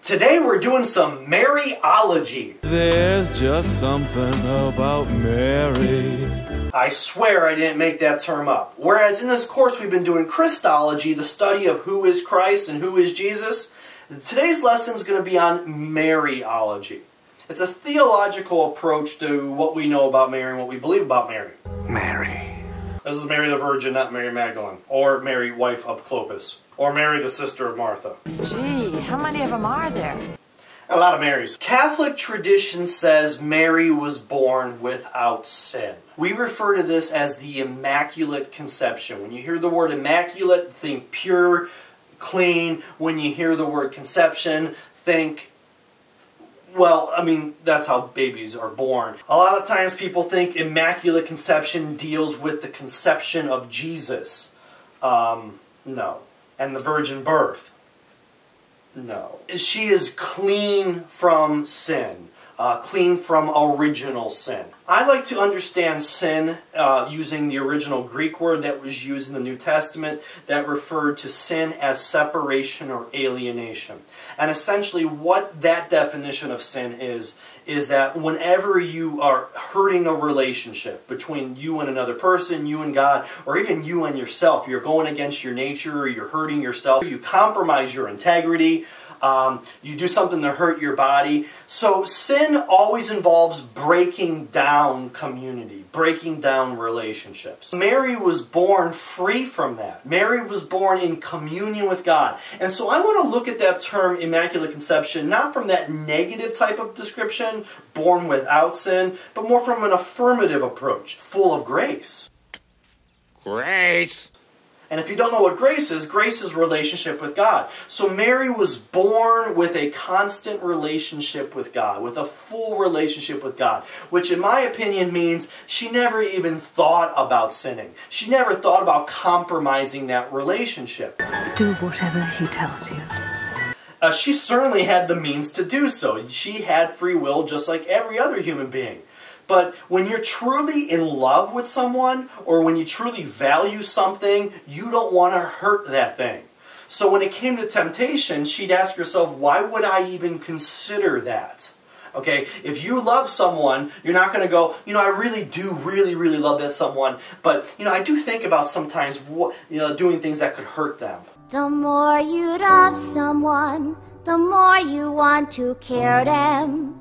Today we're doing some Maryology. There's just something about Mary. I swear I didn't make that term up. Whereas in this course we've been doing Christology, the study of who is Christ and who is Jesus. Today's lesson is going to be on Maryology. It's a theological approach to what we know about Mary and what we believe about Mary. Mary. This is Mary the Virgin, not Mary Magdalene, or Mary, wife of Clopas, or Mary the sister of Martha. Gee, how many of them are there? A lot of Marys. Catholic tradition says Mary was born without sin. We refer to this as the Immaculate Conception. When you hear the word immaculate, think pure, clean. When you hear the word conception, think, well, I mean, that's how babies are born. A lot of times people think Immaculate Conception deals with the conception of Jesus. No. And the virgin birth. No. She is clean from sin. Clean from original sin. I like to understand sin using the original Greek word that was used in the New Testament that referred to sin as separation or alienation. And essentially what that definition of sin is that whenever you are hurting a relationship between you and another person, you and God, or even you and yourself, you're going against your nature or you're hurting yourself, you compromise your integrity, you do something to hurt your body. So sin always involves breaking down community, breaking down relationships. Mary was born free from that. Mary was born in communion with God. And so I want to look at that term Immaculate Conception, not from that negative type of description, born without sin, but more from an affirmative approach, full of grace. Grace. And if you don't know what grace is relationship with God. So Mary was born with a constant relationship with God, with a full relationship with God, which in my opinion means she never even thought about sinning. She never thought about compromising that relationship. Do whatever he tells you. She certainly had the means to do so. She had free will just like every other human being. But when you're truly in love with someone, or when you truly value something, you don't want to hurt that thing. So when it came to temptation, she'd ask herself, why would I even consider that? Okay, if you love someone, you're not going to go, I really do really love that someone, but, I do think about sometimes, doing things that could hurt them. The more you love someone, the more you want to care them.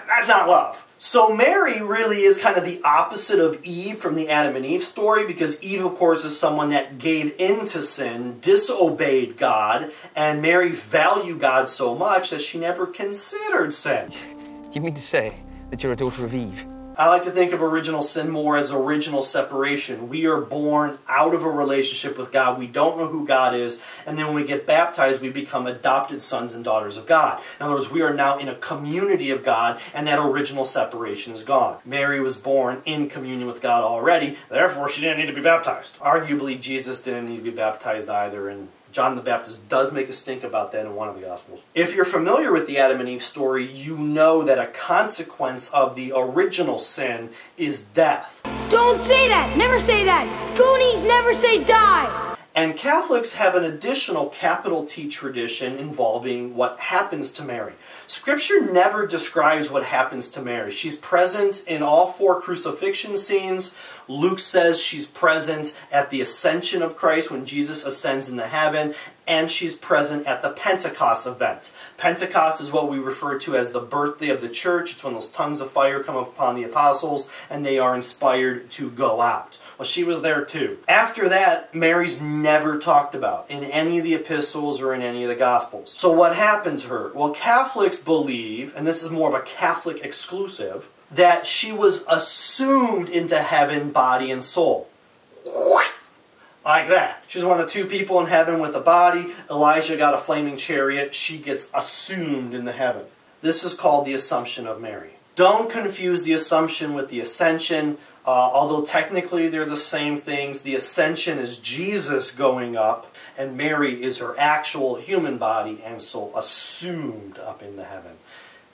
That's not love. So Mary really is kind of the opposite of Eve from the Adam and Eve story, because Eve, of course, is someone that gave in to sin, disobeyed God, and Mary valued God so much that she never considered sin. You mean to say that you're a daughter of Eve? I like to think of original sin more as original separation. We are born out of a relationship with God. We don't know who God is. And then when we get baptized, we become adopted sons and daughters of God. In other words, we are now in a community of God, and that original separation is gone. Mary was born in communion with God already. Therefore, she didn't need to be baptized. Arguably, Jesus didn't need to be baptized either, and John the Baptist does make a stink about that in one of the Gospels. If you're familiar with the Adam and Eve story, you know that a consequence of the original sin is death. Don't say that! Never say that! Goonies never say die! And Catholics have an additional capital T tradition involving what happens to Mary. Scripture never describes what happens to Mary. She's present in all 4 crucifixion scenes. Luke says she's present at the ascension of Christ when Jesus ascends into heaven, and she's present at the Pentecost event. Pentecost is what we refer to as the birthday of the church. It's when those tongues of fire come upon the apostles and they are inspired to go out. Well, she was there too. After that, Mary's never talked about in any of the epistles or in any of the Gospels. So what happened to her? Well, Catholics believe, and this is more of a Catholic exclusive, that she was assumed into heaven, body and soul. Like that. She's one of 2 people in heaven with a body. Elijah got a flaming chariot. She gets assumed into heaven. This is called the Assumption of Mary. Don't confuse the Assumption with the Ascension. Although technically they're the same things. The Ascension is Jesus going up, and Mary is her actual human body and soul assumed up into heaven.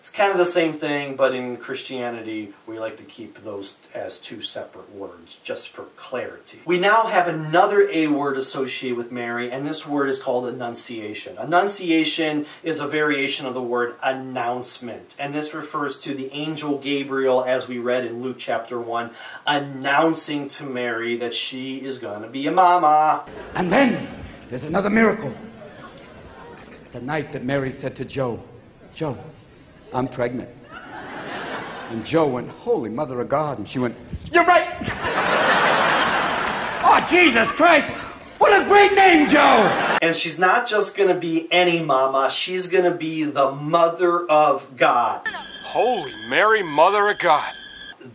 It's kind of the same thing, but in Christianity, we like to keep those as two separate words, just for clarity. We now have another A word associated with Mary, and this word is called annunciation. Annunciation is a variation of the word announcement, and this refers to the angel Gabriel, as we read in Luke chapter 1, announcing to Mary that she is going to be a mama. And then there's another miracle. The night that Mary said to Joe, Joe, I'm pregnant. And Joe went, Holy Mother of God. And she went, you're right. Oh, Jesus Christ. What a great name, Joe. And she's not just going to be any mama. She's going to be the Mother of God. Holy Mary, Mother of God.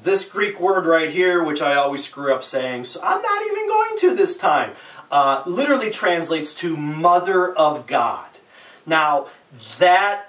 This Greek word right here, which I always screw up saying, so I'm not even going to this time, literally translates to Mother of God. Now, that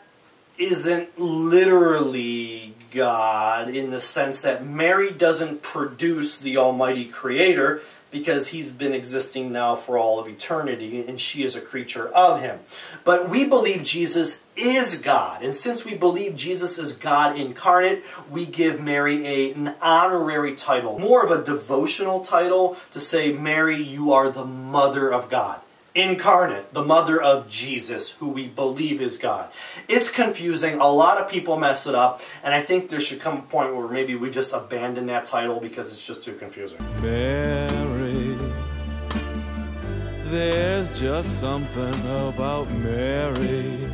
isn't literally God in the sense that Mary doesn't produce the Almighty Creator, because He's been existing now for all of eternity, and she is a creature of Him. But we believe Jesus is God, and since we believe Jesus is God incarnate, we give Mary an honorary title, more of a devotional title, to say, Mary, you are the Mother of God. Incarnate, the mother of Jesus, who we believe is God. It's confusing. A lot of people mess it up, and I think there should come a point where maybe we just abandon that title because it's just too confusing. Mary, there's just something about Mary.